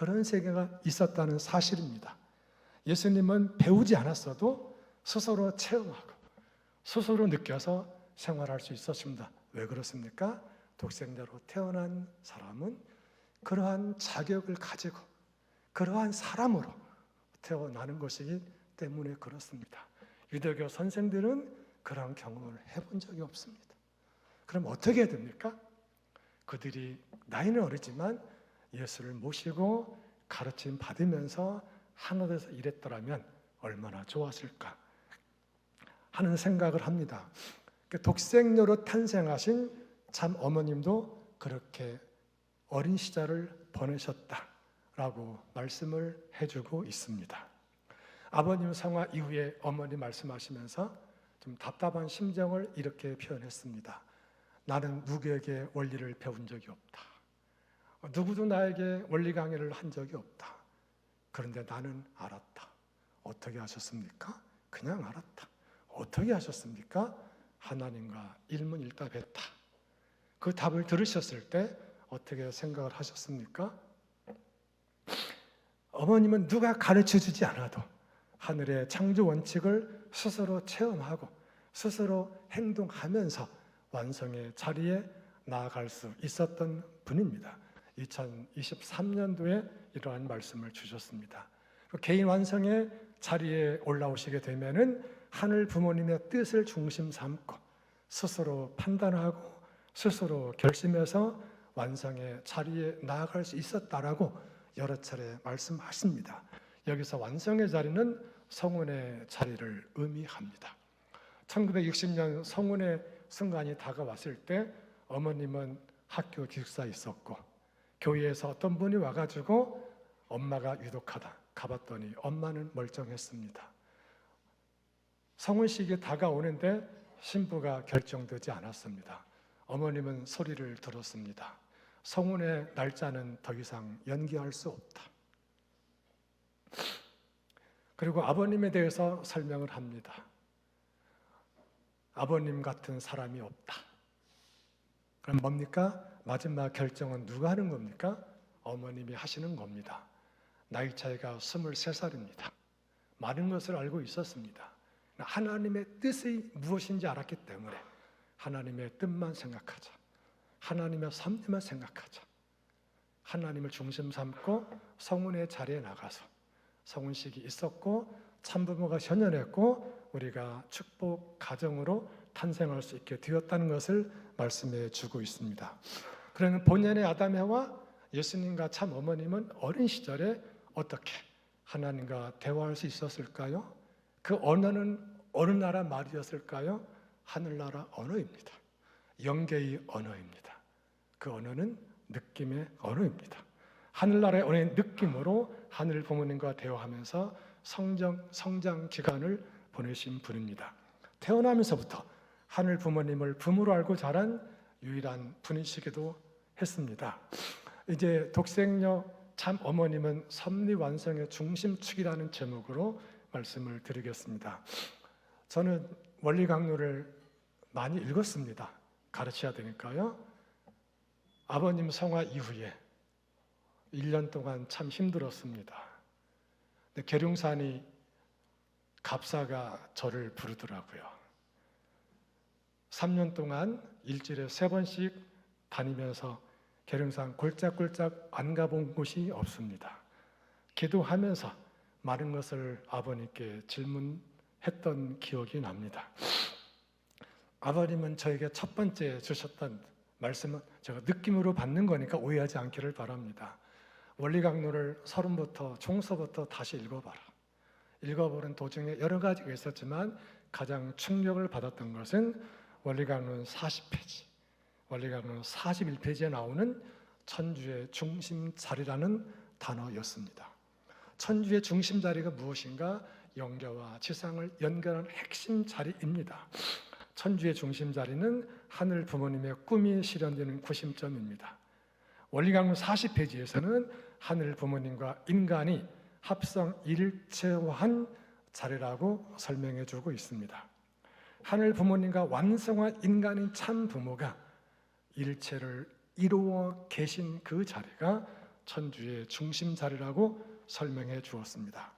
그런 세계가 있었다는 사실입니다. 예수님은 배우지 않았어도 스스로 체험하고 스스로 느껴서 생활할 수 있었습니다. 왜 그렇습니까? 독생자로 태어난 사람은 그러한 자격을 가지고 그러한 사람으로 태어나는 것이기 때문에 그렇습니다. 유대교 선생들은 그런 경험을 해본 적이 없습니다. 그럼 어떻게 해야 됩니까? 그들이 나이는 어리지만 예수를 모시고 가르침 받으면서 하늘에서 일했더라면 얼마나 좋았을까 하는 생각을 합니다. 독생녀로 탄생하신 참 어머님도 그렇게 어린 시절을 보내셨다라고 말씀을 해주고 있습니다. 아버님 성화 이후에 어머니 말씀하시면서 좀 답답한 심정을 이렇게 표현했습니다. 나는 누구에게 원리를 배운 적이 없다. 누구도 나에게 원리 강의를 한 적이 없다. 그런데 나는 알았다. 어떻게 하셨습니까? 그냥 알았다. 어떻게 하셨습니까? 하나님과 일문일답했다. 그 답을 들으셨을 때 어떻게 생각을 하셨습니까? 어머님은 누가 가르쳐주지 않아도 하늘의 창조 원칙을 스스로 체험하고 스스로 행동하면서 완성의 자리에 나아갈 수 있었던 분입니다. 2023년도에 이러한 말씀을 주셨습니다. 개인 완성의 자리에 올라오시게 되면은 하늘 부모님의 뜻을 중심 삼고 스스로 판단하고 스스로 결심해서 완성의 자리에 나아갈 수 있었다라고 여러 차례 말씀하십니다. 여기서 완성의 자리는 성운의 자리를 의미합니다. 1960년 성운의 순간이 다가왔을 때 어머님은 학교 기숙사에 있었고 교회에서 어떤 분이 와가지고 엄마가 유독하다 가봤더니 엄마는 멀쩡했습니다. 성운식이 다가오는데 신부가 결정되지 않았습니다. 어머님은 소리를 들었습니다. 성운의 날짜는 더 이상 연기할 수 없다. 그리고 아버님에 대해서 설명을 합니다. 아버님 같은 사람이 없다. 그럼 뭡니까? 마지막 결정은 누가 하는 겁니까? 어머님이 하시는 겁니다. 나이 차이가 23살입니다. 많은 것을 알고 있었습니다. 하나님의 뜻이 무엇인지 알았기 때문에 하나님의 뜻만 생각하자. 하나님의 섭리만 생각하자. 하나님을 중심 삼고 성운의 자리에 나가서 성운식이 있었고 참부모가 현현했고 우리가 축복 가정으로 탄생할 수 있게 되었다는 것을 말씀해 주고 있습니다. 그러면 본연의 아담 해와 예수님과 참 어머님은 어린 시절에 어떻게 하나님과 대화할 수 있었을까요? 그 언어는 어느 나라 말이었을까요? 하늘나라 언어입니다. 영계의 언어입니다. 그 언어는 느낌의 언어입니다. 하늘나라의 언어의 느낌으로 하늘 부모님과 대화하면서 성장 기간을 보내신 분입니다. 태어나면서부터 하늘 부모님을 부모로 알고 자란 유일한 분이시기도 했습니다. 이제 독생녀 참 어머님은 섭리 완성의 중심축이라는 제목으로 말씀을 드리겠습니다. 저는 원리 강론을 많이 읽었습니다. 가르쳐야 되니까요. 아버님 성화 이후에 1년 동안 참 힘들었습니다. 근데 계룡산이 갑사가 저를 부르더라고요. 3년 동안 일주일에 3번씩 다니면서 계룡산 골짝골짝 안 가본 곳이 없습니다. 기도하면서 많은 것을 아버님께 질문했던 기억이 납니다. 아버님은 저에게 첫 번째 주셨던 말씀은 제가 느낌으로 받는 거니까 오해하지 않기를 바랍니다. 원리강론을 서론부터 총서부터 다시 읽어봐라. 읽어보는 도중에 여러 가지가 있었지만 가장 충격을 받았던 것은 원리강론 40페이지, 원리강론 41페이지에 나오는 천주의 중심자리라는 단어였습니다. 천주의 중심자리가 무엇인가? 영계와 지상을 연결하는 핵심 자리입니다. 천주의 중심자리는 하늘 부모님의 꿈이 실현되는 구심점입니다. 원리강론 40페이지에서는 하늘 부모님과 인간이 합성 일체화한 자리라고 설명해 주고 있습니다. 하늘 부모님과 완성한 인간인 참 부모가 일체를 이루어 계신 그 자리가 천주의 중심 자리라고 설명해 주었습니다.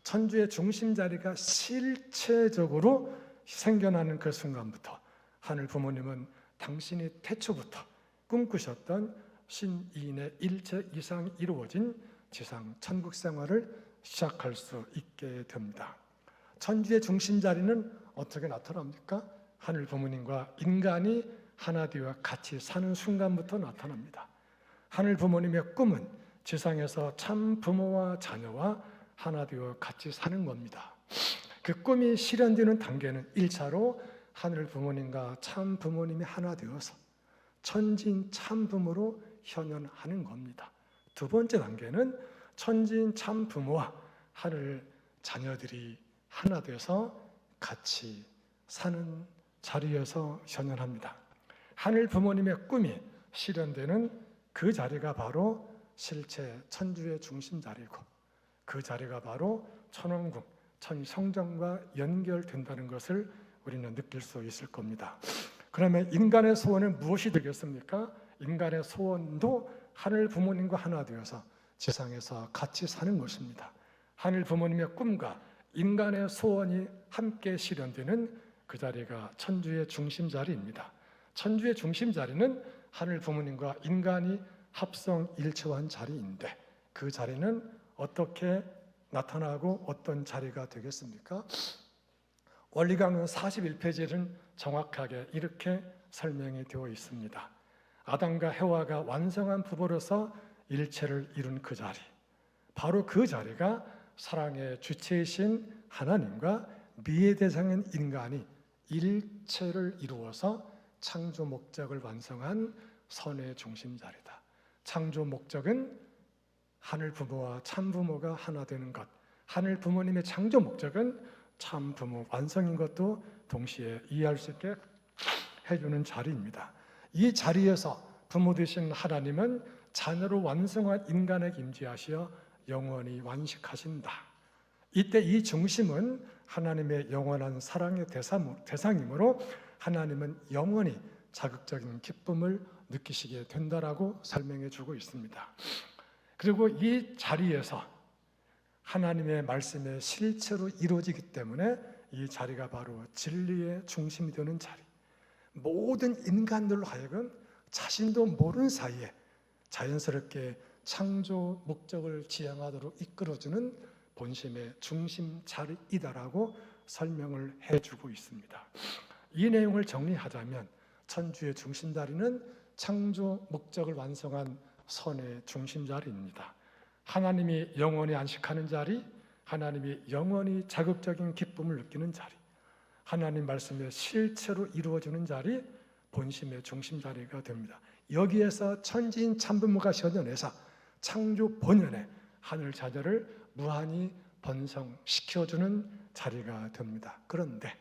천주의 중심 자리가 실체적으로 생겨나는 그 순간부터 하늘 부모님은 당신이 태초부터 꿈꾸셨던 신이인의 일체 이상 이루어진 지상 천국 생활을 시작할 수 있게 됩니다. 천주의 중심 자리는 어떻게 나타납니까? 하늘 부모님과 인간이 하나 되어 같이 사는 순간부터 나타납니다. 하늘 부모님의 꿈은 지상에서 참 부모와 자녀와 하나 되어 같이 사는 겁니다. 그 꿈이 실현되는 단계는 1차로 하늘 부모님과 참 부모님이 하나 되어서 천지인 참 부모로 현현하는 겁니다. 두 번째 단계는 천지인 참 부모와 하늘 자녀들이 하나 돼서 같이 사는 자리에서 현현합니다. 하늘 부모님의 꿈이 실현되는 그 자리가 바로 실체 천주의 중심 자리고, 그 자리가 바로 천왕궁, 천성전과 연결된다는 것을 우리는 느낄 수 있을 겁니다. 그러면 인간의 소원은 무엇이 되겠습니까? 인간의 소원도 하늘 부모님과 하나 되어서 지상에서 같이 사는 것입니다. 하늘 부모님의 꿈과 인간의 소원이 함께 실현되는 그 자리가 천주의 중심 자리입니다. 천주의 중심 자리는 하늘 부모님과 인간이 합성 일체한 자리인데, 그 자리는 어떻게 나타나고 어떤 자리가 되겠습니까? 원리강론 41페이지는 정확하게 이렇게 설명이 되어 있습니다. 아담과 해와가 완성한 부부로서 일체를 이룬 그 자리, 바로 그 자리가 사랑의 주체이신 하나님과 미의 대상인 인간이 일체를 이루어서 창조 목적을 완성한 선의 중심 자리다. 창조 목적은 하늘 부모와 참 부모가 하나 되는 것, 하늘 부모님의 창조 목적은 참 부모 완성인 것도 동시에 이해할 수 있게 해주는 자리입니다. 이 자리에서 부모 되신 하나님은 자녀로 완성한 인간에게 임재하시어 영원히 완식하신다. 이때 이 중심은 하나님의 영원한 사랑의 대상이므로 하나님은 영원히 자극적인 기쁨을 느끼시게 된다라고 설명해 주고 있습니다. 그리고 이 자리에서 하나님의 말씀의 실체로 이루어지기 때문에 이 자리가 바로 진리의 중심이 되는 자리, 모든 인간들로 하여금 자신도 모르는 사이에 자연스럽게 창조 목적을 지향하도록 이끌어주는 본심의 중심 자리이다라고 설명을 해주고 있습니다. 이 내용을 정리하자면 천주의 중심 자리는 창조 목적을 완성한 선의 중심 자리입니다. 하나님이 영원히 안식하는 자리, 하나님이 영원히 자극적인 기쁨을 느끼는 자리, 하나님 말씀의 실체로 이루어지는 자리, 본심의 중심 자리가 됩니다. 여기에서 천지인 참부모가 현현해서 창조 본연의 하늘 자녀를 무한히 번성시켜주는 자리가 됩니다. 그런데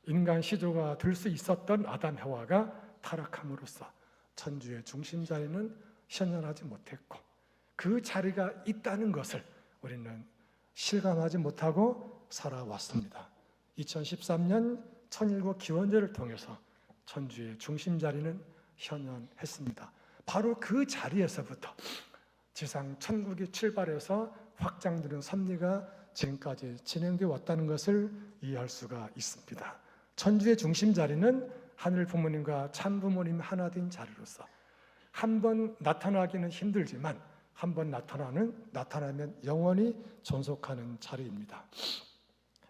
인간 시조가 될 수 있었던 아담 해와가 타락함으로써 천주의 중심 자리는 현현하지 못했고, 그 자리가 있다는 것을 우리는 실감하지 못하고 살아왔습니다. 2013년 천일국 기원제를 통해서 천주의 중심 자리는 현현했습니다. 바로 그 자리에서부터 지상 천국이 출발해서 확장되는 섭리가 지금까지 진행되어 왔다는 것을 이해할 수가 있습니다. 천주의 중심 자리는 하늘 부모님과 참 부모님 하나 된 자리로서 한 번 나타나기는 힘들지만 한 번 나타나면 영원히 존속하는 자리입니다.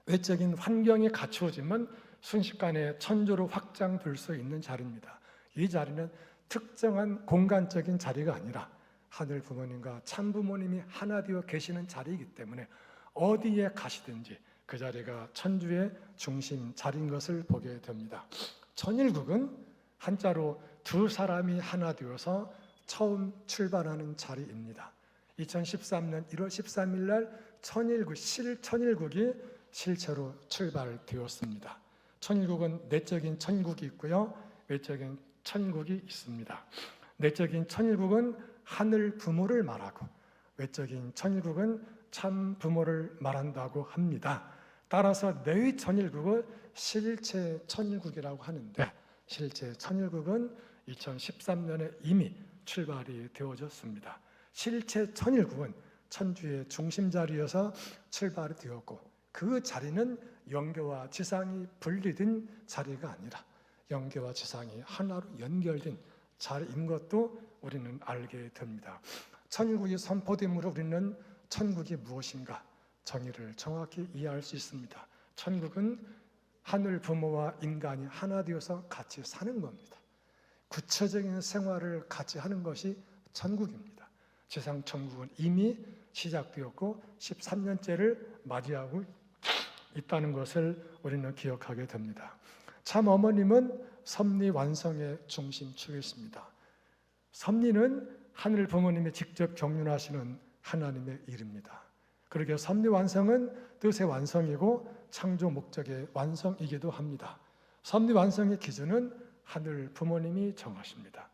외적인 환경이 갖추어지면 순식간에 천조로 확장될 수 있는 자리입니다. 이 자리는 특정한 공간적인 자리가 아니라 하늘 부모님과 참 부모님이 하나 되어 계시는 자리이기 때문에 어디에 가시든지 그 자리가 천주의 중심 자리인 것을 보게 됩니다. 천일국은 한자로 두 사람이 하나 되어서 처음 출발하는 자리입니다. 2013년 1월 13일 날 실천일국이 실체로 출발되었습니다. 천일국은 내적인 천국이 있고요, 외적인 천국이 있습니다. 내적인 천일국은 하늘 부모를 말하고 외적인 천일국은 참 부모를 말한다고 합니다. 따라서 내의 천일국을 실체 천일국이라고 하는데, 실제 천일국은 2013년에 이미 출발이 되어졌습니다. 실체 천일국은 천주의 중심 자리여서 출발이 되었고, 그 자리는 영계와 지상이 분리된 자리가 아니라 영계와 지상이 하나로 연결된 자리인 것도 우리는 알게 됩니다. 천일국이 선포됨으로 우리는 천국이 무엇인가 정의를 정확히 이해할 수 있습니다. 천국은 하늘 부모와 인간이 하나 되어서 같이 사는 겁니다. 구체적인 생활을 같이 하는 것이 천국입니다. 지상 천국은 이미 시작되었고 13년째를 맞이하고 있다는 것을 우리는 기억하게 됩니다. 참 어머님은 섭리 완성의 중심축이십니다. 섭리는 하늘 부모님이 직접 경륜하시는 하나님의 일입니다. 그러게 섭리 완성은 뜻의 완성이고 창조 목적의 완성이기도 합니다. 섭리 완성의 기준은 하늘 부모님이 정하십니다.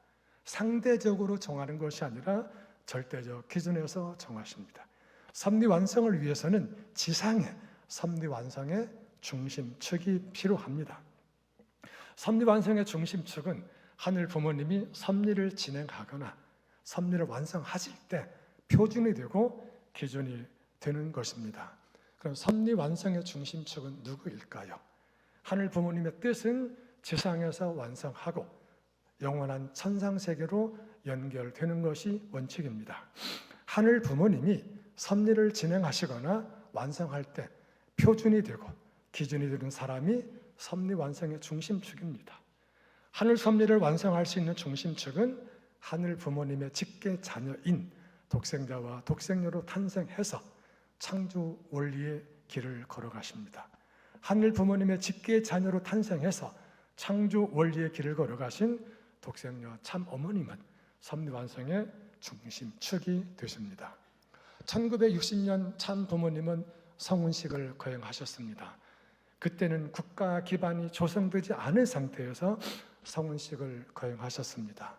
상대적으로 정하는 것이 아니라 절대적 기준에서 정하십니다. 섭리 완성을 위해서는 지상의 섭리 완성의 중심축이 필요합니다. 섭리 완성의 중심축은 하늘 부모님이 섭리를 진행하거나 섭리를 완성하실 때 표준이 되고 기준이 되는 것입니다. 그럼 섭리 완성의 중심축은 누구일까요? 하늘 부모님의 뜻은 지상에서 완성하고 영원한 천상세계로 연결되는 것이 원칙입니다. 하늘 부모님이 섭리를 진행하시거나 완성할 때 표준이 되고 기준이 되는 사람이 섭리 완성의 중심축입니다. 하늘 섭리를 완성할 수 있는 중심축은 하늘 부모님의 직계 자녀인 독생자와 독생녀로 탄생해서 창조 원리의 길을 걸어가십니다. 하늘 부모님의 직계 자녀로 탄생해서 창조 원리의 길을 걸어가신 독생녀 참 어머님은 섭리 완성의 중심축이 되십니다. 1960년 참 부모님은 성운식을 거행하셨습니다. 그때는 국가 기반이 조성되지 않은 상태에서 성운식을 거행하셨습니다.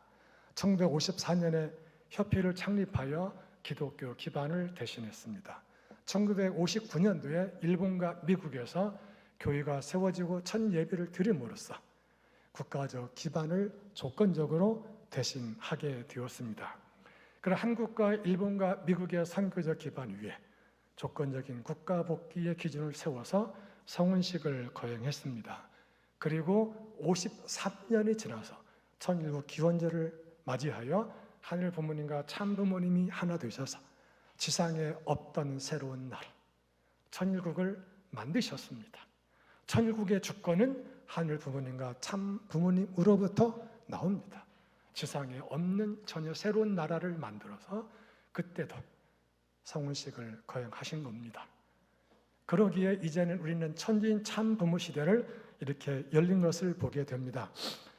1954년에 협회를 창립하여 기독교 기반을 대신했습니다. 1959년도에 일본과 미국에서 교회가 세워지고 첫 예배를 드림으로써 국가적 기반을 조건적으로 대신하게 되었습니다. 그러나 한국과 일본과 미국의 선교적 기반 위에 조건적인 국가 복귀의 기준을 세워서 성운식을 거행했습니다. 그리고 53년이 지나서 천일국 기원절을 맞이하여 하늘 부모님과 참 부모님이 하나 되셔서 지상에 없던 새로운 나라 천일국을 만드셨습니다. 천일국의 주권은 하늘 부모님과 참 부모님으로부터 나옵니다. 지상에 없는 전혀 새로운 나라를 만들어서 그때도 성운식을 거행하신 겁니다. 그러기에 이제는 우리는 천지인 참 부모 시대를 이렇게 열린 것을 보게 됩니다.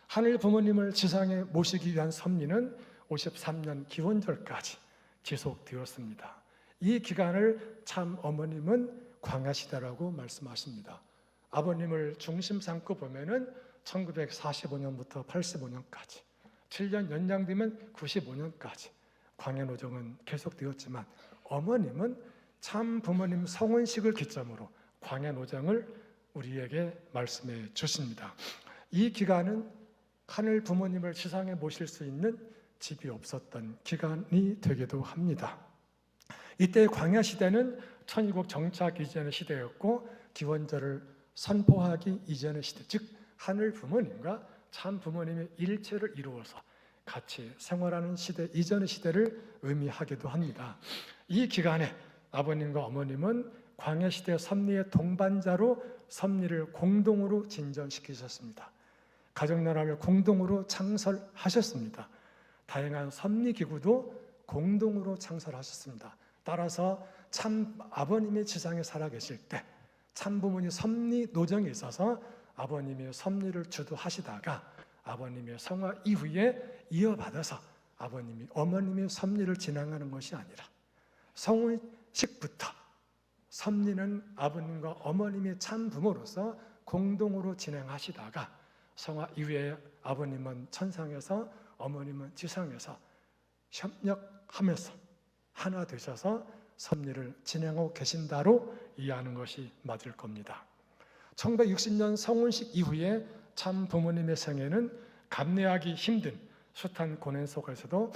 하늘 부모님을 지상에 모시기 위한 섭리는 53년 기원절까지 지속되었습니다. 이 기간을 참 어머님은 광야시대라고 말씀하십니다. 아버님을 중심 삼고 보면은 1945년부터 85년까지 7년 연장되면 95년까지 광야노정은 계속되었지만 어머님은 참 부모님 성운식을 기점으로 광야노정을 우리에게 말씀해 주십니다. 이 기간은 하늘 부모님을 지상에 모실 수 있는 집이 없었던 기간이 되기도 합니다. 이때 광야시대는 천일국 정착 이전의 시대였고 기원절을 선포하기 이전의 시대, 즉 하늘 부모님과 참 부모님의 일체를 이루어서 같이 생활하는 시대 이전의 시대를 의미하기도 합니다. 이 기간에 아버님과 어머님은 광야시대 섭리의 동반자로 섭리를 공동으로 진전시키셨습니다. 가정나라를 공동으로 창설하셨습니다. 다양한 섭리기구도 공동으로 창설하셨습니다. 따라서 참 아버님이 지상에 살아계실 때 참부모님 섭리 노정에 있어서 아버님의 섭리를 주도하시다가 아버님의 성화 이후에 이어받아서 아버님이 어머님의 섭리를 진행하는 것이 아니라 성운식부터 섭리는 아버님과 어머님의 참부모로서 공동으로 진행하시다가 성화 이후에 아버님은 천상에서 어머님은 지상에서 협력하면서 하나 되셔서 섭리를 진행하고 계신다로 이해하는 것이 맞을 겁니다. 1960년 성운식 이후에 참 부모님의 생애는 감내하기 힘든 숱한 고난 속에서도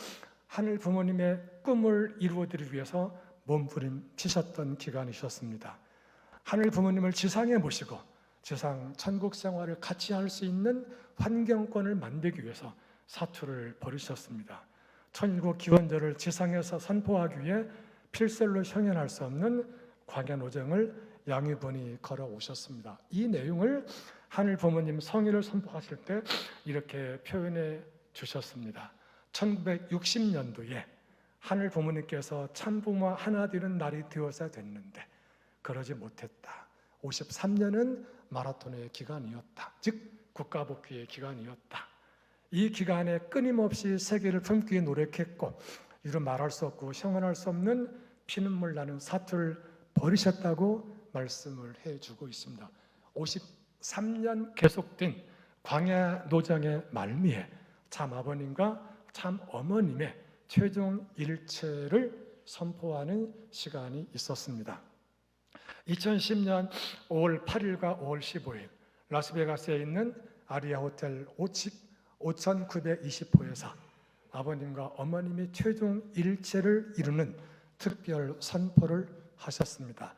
하늘 부모님의 꿈을 이루어드리기 위해서 몸부림치셨던 기간이셨습니다. 하늘 부모님을 지상에 모시고 지상 천국 생활을 같이 할 수 있는 환경권을 만들기 위해서 사투를 벌이셨습니다. 천일국 기원절을 지상에서 선포하기 위해 필설로 형연할 수 없는 광야노정을 양위분이 걸어오셨습니다. 이 내용을 하늘 부모님 성의를 선포하실 때 이렇게 표현해 주셨습니다. 1960년도에 하늘 부모님께서 참부모와 하나 되는 날이 되어서 됐는데 그러지 못했다. 53년은 마라톤의 기간이었다. 즉 국가복귀의 기간이었다. 이 기간에 끊임없이 세계를 품기 노력했고 이루 말할 수 없고 형언할 수 없는 피눈물 나는 사투를 벌이셨다고 말씀을 해주고 있습니다. 53년 계속된 광야 노정의 말미에 참 아버님과 참 어머님의 최종 일체를 선포하는 시간이 있었습니다. 2010년 5월 8일과 5월 15일 라스베가스에 있는 아리아 호텔 5920호에서 아버님과 어머님이 최종 일체를 이루는 특별 선포를 하셨습니다.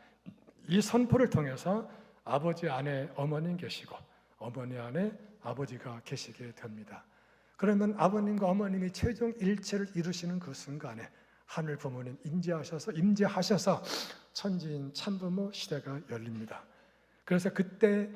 이 선포를 통해서 아버지 안에 어머님 계시고 어머니 안에 아버지가 계시게 됩니다. 그러면 아버님과 어머님이 최종 일체를 이루시는 그 순간에 하늘 부모님 임재하셔서 천지인 참부모 시대가 열립니다. 그래서 그때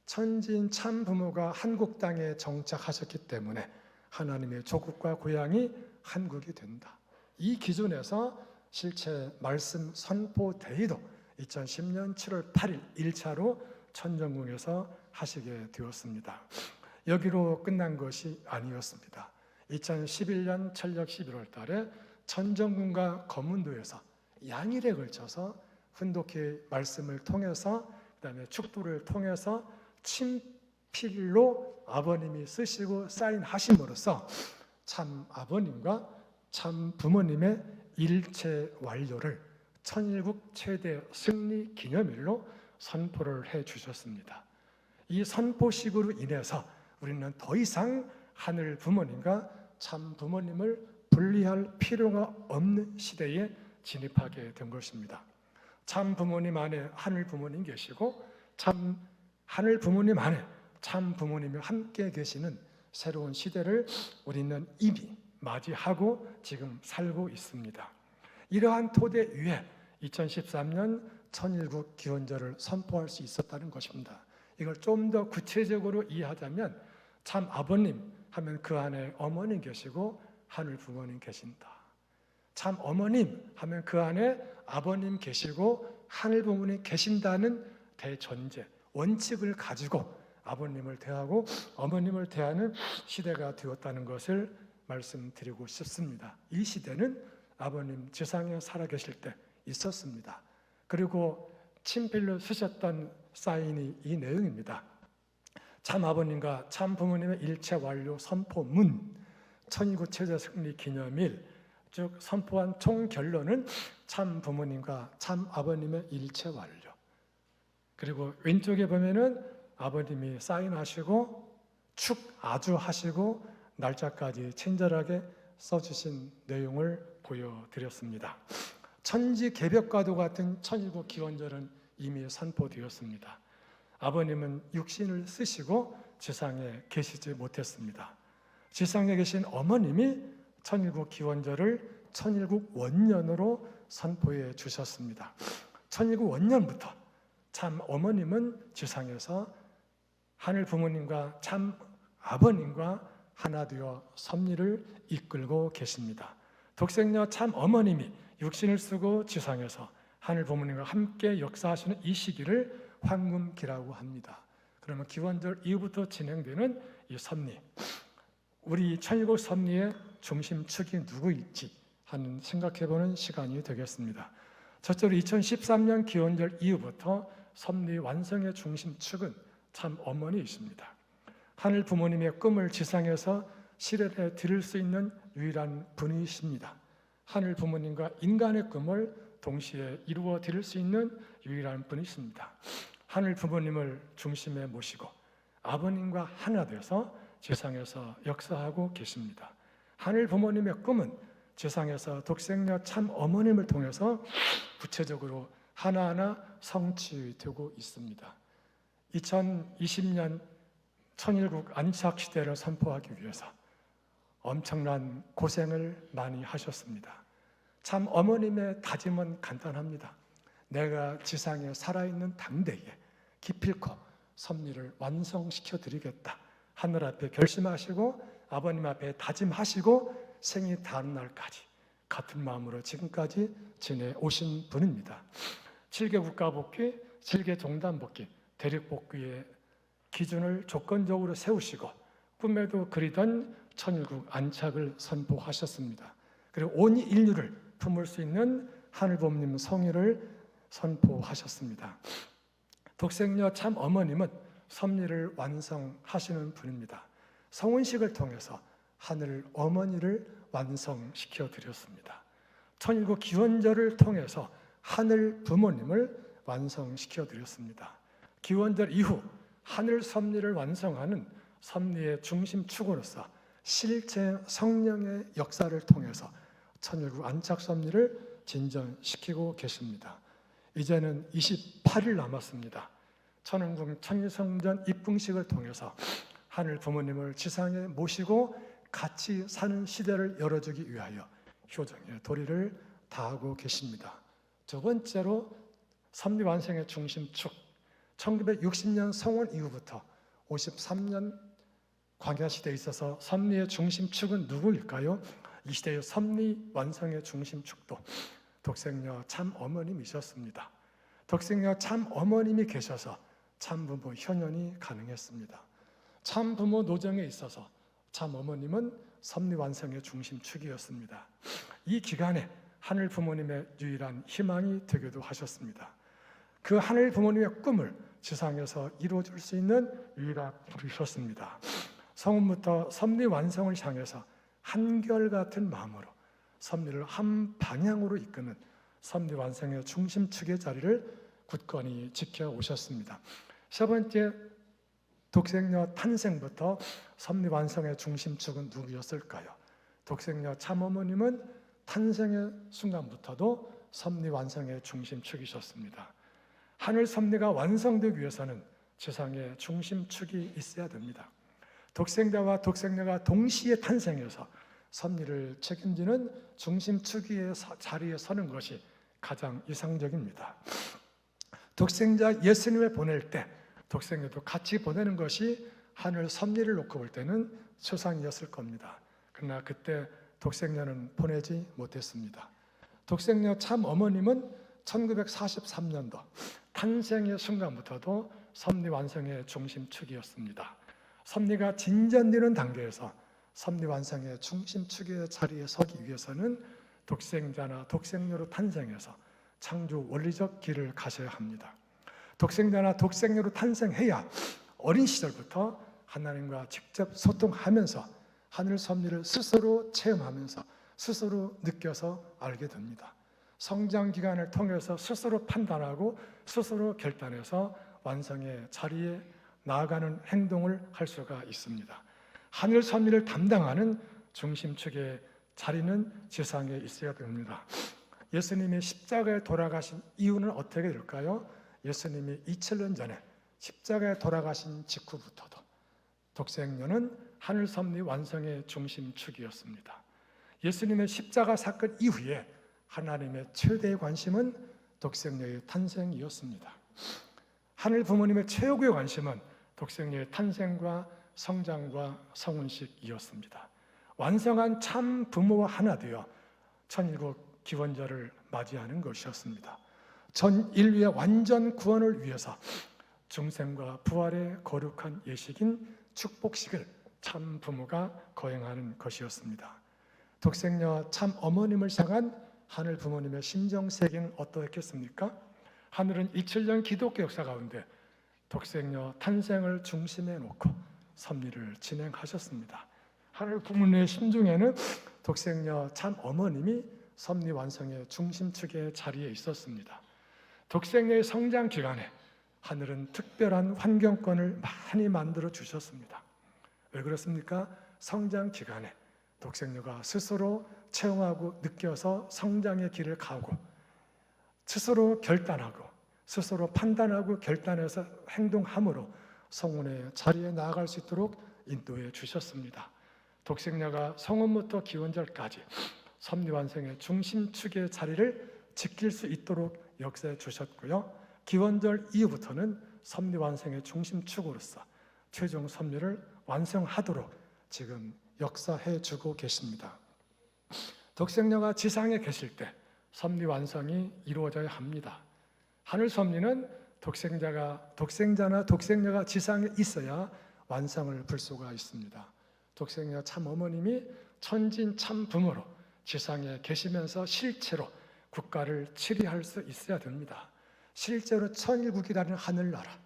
천지인 참부모가 한국 땅에 정착하셨기 때문에 하나님의 조국과 고향이 한국이 된다. 이 기준에서 실제 말씀 선포 대의도 2010년 7월 8일 1차로 천정궁에서 하시게 되었습니다. 여기로 끝난 것이 아니었습니다. 2011년 철력 11월 달에 천정궁과 검문도에서 양일에 걸쳐서 훈독히 말씀을 통해서 그다음에 축도를 통해서 친필로 아버님이 쓰시고 사인하심으로써 참 아버님과 참 부모님의 일체 완료를 천일국 최대 승리 기념일로 선포를 해 주셨습니다. 이 선포식으로 인해서 우리는 더 이상 하늘 부모님과 참 부모님을 분리할 필요가 없는 시대에 진입하게 된 것입니다. 참 부모님 안에 하늘 부모님 계시고 참 하늘 부모님 안에 참 부모님이 함께 계시는 새로운 시대를 우리는 이미 맞이하고 지금 살고 있습니다. 이러한 토대 위에 2013년 천일국 기원절을 선포할 수 있었다는 것입니다. 이걸 좀 더 구체적으로 이해하자면 참 아버님 하면 그 안에 어머님 계시고 하늘 부모님 계신다. 참 어머님 하면 그 안에 아버님 계시고 하늘 부모님 계신다는 대전제, 원칙을 가지고 아버님을 대하고 어머님을 대하는 시대가 되었다는 것을 말씀드리고 싶습니다. 이 시대는 아버님 지상에 살아계실 때 있었습니다. 그리고 친필로 쓰셨던 사인이 이 내용입니다. 참 아버님과 참 부모님의 일체 완료 선포문, 천일국 최대 승리 기념일, 즉 선포한 총 결론은 참 부모님과 참 아버님의 일체 완료. 그리고 왼쪽에 보면은 아버님이 사인하시고 축아주하시고 날짜까지 친절하게 써주신 내용을 보여드렸습니다. 천지 개벽과도 같은 천일국 기원절은 이미 선포되었습니다. 아버님은 육신을 쓰시고 지상에 계시지 못했습니다. 지상에 계신 어머님이 천일국 기원절을 천일국 원년으로 선포해 주셨습니다. 천일국 원년부터 참 어머님은 지상에서 하늘 부모님과 참 아버님과 하나 되어 섭리를 이끌고 계십니다. 독생녀 참 어머님이 육신을 쓰고 지상에서 하늘 부모님과 함께 역사하시는 이 시기를 황금기라고 합니다. 그러면 기원절 이후부터 진행되는 이 섭리, 우리 천일국 섭리의 중심축이 누구일지 하는 생각해보는 시간이 되겠습니다. 첫째로 2013년 기원절 이후부터 섭리 완성의 중심축은 참 어머니이십니다. 하늘 부모님의 꿈을 지상에서 실현해 드릴 수 있는 유일한 분이십니다. 하늘 부모님과 인간의 꿈을 동시에 이루어 드릴 수 있는 유일한 분이십니다. 하늘 부모님을 중심에 모시고 아버님과 하나 되어서 지상에서 역사하고 계십니다. 하늘 부모님의 꿈은 지상에서 독생녀 참 어머님을 통해서 구체적으로 하나하나 성취되고 있습니다. 2020년 천일국 안착 시대를 선포하기 위해서 엄청난 고생을 많이 하셨습니다. 참 어머님의 다짐은 간단합니다. 내가 지상에 살아있는 당대에 기필코 섭리를 완성시켜 드리겠다. 하늘 앞에 결심하시고 아버님 앞에 다짐하시고 생이 닿는 날까지 같은 마음으로 지금까지 지내오신 분입니다. 7개 국가복귀, 7개 종단복귀, 대륙복귀의 기준을 조건적으로 세우시고 꿈에도 그리던 천일국 안착을 선포하셨습니다. 그리고 온 인류를 품을 수 있는 하늘부모님 성의를 선포하셨습니다. 독생녀 참 어머님은 섭리를 완성하시는 분입니다. 성은식을 통해서 하늘 어머니를 완성시켜 드렸습니다. 천일국 기원절을 통해서 하늘 부모님을 완성시켜 드렸습니다. 기원절 이후 하늘 섭리를 완성하는 섭리의 중심축으로서 실제 성령의 역사를 통해서 천일국 안착 섭리를 진전시키고 계십니다. 이제는 28일 남았습니다. 천은궁 천일성전 입궁식을 통해서 하늘 부모님을 지상에 모시고 같이 사는 시대를 열어주기 위하여 효정의 도리를 다하고 계십니다. 두 번째로 섭리 완성의 중심축, 1960년 성원 이후부터 53년 광야시대에 있어서 섭리의 중심축은 누구일까요? 이 시대의 섭리 완성의 중심축도 독생녀 참 어머님이셨습니다. 독생녀 참 어머님이 계셔서 참부모 현현이 가능했습니다. 참부모 노정에 있어서 참 어머님은 섭리 완성의 중심축이었습니다. 이 기간에 하늘 부모님의 유일한 희망이 되기도 하셨습니다. 그 하늘 부모님의 꿈을 지상에서 이루어줄 수 있는 유일한 분이셨습니다. 성은부터 섭리 완성을 향해서 한결같은 마음으로 섭리를 한 방향으로 이끄는 섭리 완성의 중심축의 자리를 굳건히 지켜오셨습니다. 세 번째, 독생녀 탄생부터 섭리 완성의 중심축은 누구였을까요? 독생녀 참어머님은 탄생의 순간부터도 섭리 완성의 중심축이셨습니다. 하늘 섭리가 완성되기 위해서는 지상에 중심축이 있어야 됩니다. 독생자와 독생녀가 동시에 탄생해서 섭리를 책임지는 중심축의 자리에 서는 것이 가장 이상적입니다. 독생자 예수님을 보낼 때 독생녀도 같이 보내는 것이 하늘 섭리를 놓고 볼 때는 최상이었을 겁니다. 그러나 그때 독생녀는 보내지 못했습니다. 독생녀 참 어머님은 1943년도 탄생의 순간부터도 섭리 완성의 중심축이었습니다. 섭리가 진전되는 단계에서 섭리 완성의 중심축의 자리에 서기 위해서는 독생자나 독생녀로 탄생해서 창조 원리적 길을 가셔야 합니다. 독생자나 독생녀로 탄생해야 어린 시절부터 하나님과 직접 소통하면서 하늘 섭리를 스스로 체험하면서 스스로 느껴서 알게 됩니다. 성장 기간을 통해서 스스로 판단하고 스스로 결단해서 완성의 자리에 나아가는 행동을 할 수가 있습니다. 하늘 섭리를 담당하는 중심축의 자리는 지상에 있어야 됩니다. 예수님이 십자가에 돌아가신 이유는 어떻게 될까요? 예수님이 2000년 전에 십자가에 돌아가신 직후부터도 독생녀는 하늘 섭리 완성의 중심축이었습니다. 예수님의 십자가 사건 이후에 하나님의 최대의 관심은 독생녀의 탄생이었습니다. 하늘 부모님의 최고의 관심은 독생녀의 탄생과 성장과 성은식이었습니다. 완성한 참 부모와 하나 되어 천일국 기원절을 맞이하는 것이었습니다. 전 인류의 완전 구원을 위해서 중생과 부활의 거룩한 예식인 축복식을 참 부모가 거행하는 것이었습니다. 독생녀 참 어머님을 향한 하늘 부모님의 심정 세계는 어떠했겠습니까? 하늘은 2000년 기독교 역사 가운데 독생녀 탄생을 중심에 놓고 섭리를 진행하셨습니다. 하늘 부모님의 심중에는 독생녀 참 어머님이 섭리 완성의 중심축의 자리에 있었습니다. 독생녀의 성장 기간에 하늘은 특별한 환경권을 많이 만들어 주셨습니다. 왜 그렇습니까? 성장 기간에 독생녀가 스스로 체험하고 느껴서 성장의 길을 가고 스스로 결단하고 스스로 판단하고 결단해서 행동함으로 성혼의 자리에 나아갈 수 있도록 인도해 주셨습니다. 독생녀가 성혼부터 기원절까지 섭리완성의 중심축의 자리를 지킬 수 있도록 역사해 주셨고요. 기원절 이후부터는 섭리완성의 중심축으로서 최종 섭리를 완성하도록 지금 역사해 주고 계십니다. 독생녀가 지상에 계실 때 섭리완성이 이루어져야 합니다. 하늘 섭리는 독생자나 독생녀가 지상에 있어야 완성을 볼 수가 있습니다. 독생녀 참 어머님이 천진 참 부모로 지상에 계시면서 실체로 국가를 치리할 수 있어야 됩니다. 실제로 천일국이라는 하늘나라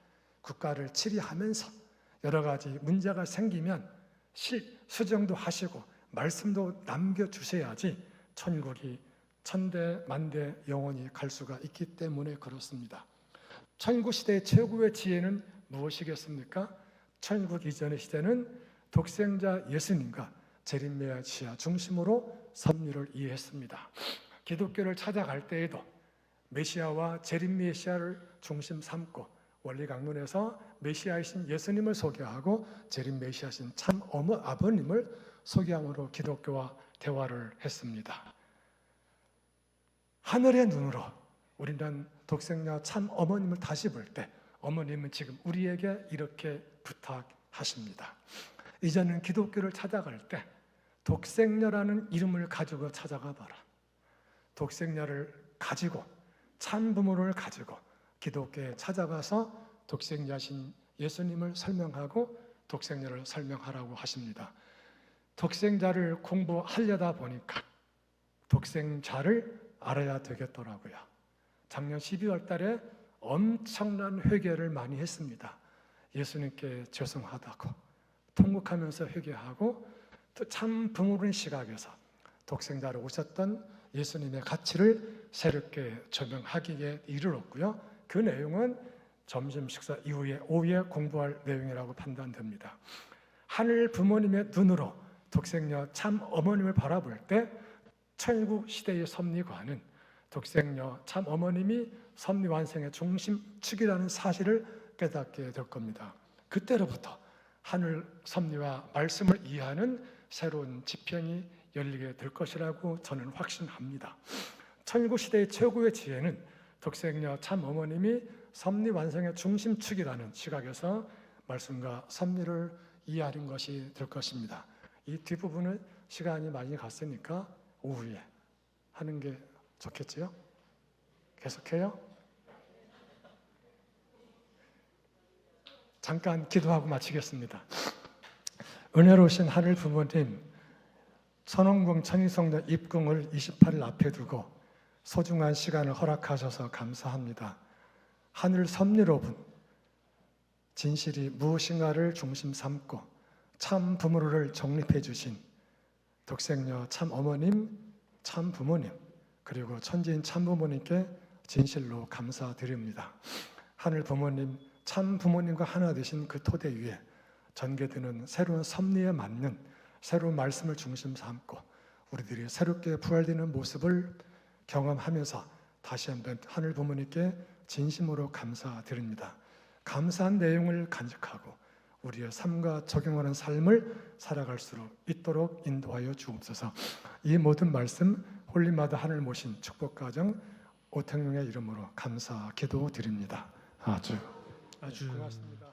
국가를 치리하면서 여러 가지 문제가 생기면 수정도 하시고 말씀도 남겨주셔야지 천국이 천대 만대 영원히 갈 수가 있기 때문에 그렇습니다. 천국 시대의 최고의 지혜는 무엇이겠습니까? 천국 이전의 시대는 독생자 예수님과 재림메시아 중심으로 섭리를 이해했습니다. 기독교를 찾아갈 때에도 메시아와 재림메시아를 중심 삼고 원리강론에서 메시아이신 예수님을 소개하고 재림메시아신 참 아버님을 소개함으로 기독교와 대화를 했습니다. 하늘의 눈으로 우리는 독생자 참 어머님을 다시 볼 때 어머님은 지금 우리에게 이렇게 부탁하십니다. 이제는 기독교를 찾아갈 때 독생녀라는 이름을 가지고 찾아가 봐라. 독생녀를 가지고 참 부모를 가지고 기독교에 찾아가서 독생자신 예수님을 설명하고 독생녀를 설명하라고 하십니다. 독생자를 공부하려다 보니까 독생자를 알아야 되겠더라고요. 작년 12월 달에 엄청난 회개를 많이 했습니다. 예수님께 죄송하다고 통곡하면서 회개하고 또 참 부모인 시각에서 독생자로 오셨던 예수님의 가치를 새롭게 조명하기에 이르렀고요. 그 내용은 점심 식사 이후에 오후에 공부할 내용이라고 판단됩니다. 하늘 부모님의 눈으로 독생녀 참 어머님을 바라볼 때 천국 시대의 섭리관은 독생녀 참 어머님이 섭리 완성의 중심축이라는 사실을 깨닫게 될 겁니다. 그때로부터 하늘 섭리와 말씀을 이해하는 새로운 지평이 열리게 될 것이라고 저는 확신합니다. 천국 시대의 최고의 지혜는 독생녀 참 어머님이 섭리 완성의 중심축이라는 시각에서 말씀과 섭리를 이해하는 것이 될 것입니다. 이 뒷부분은 시간이 많이 갔으니까 오후에 하는 게 좋겠지요? 계속해요? 잠깐 기도하고 마치겠습니다. 은혜로우신 하늘 부모님, 선원궁 천일성전 입궁을 28일 앞에 두고 소중한 시간을 허락하셔서 감사합니다. 하늘 섭리로 본 진실이 무엇인가를 중심 삼고 참 부모를 정립해 주신 독생녀 참 어머님, 참 부모님, 그리고 천지인 참 부모님께 진실로 감사드립니다. 하늘 부모님, 참 부모님과 하나 되신 그 토대 위에 전개되는 새로운 섭리에 맞는 새로운 말씀을 중심 삼고 우리들이 새롭게 부활되는 모습을 경험하면서 다시 한번 하늘 부모님께 진심으로 감사드립니다. 감사한 내용을 간직하고 우리의 삶과 적용하는 삶을 살아갈 수 있도록 인도하여 주옵소서. 이 모든 말씀 홀리마다 하늘 모신 축복가정 오택룡의 이름으로 감사 기도드립니다. 아주 아주 고맙습니다.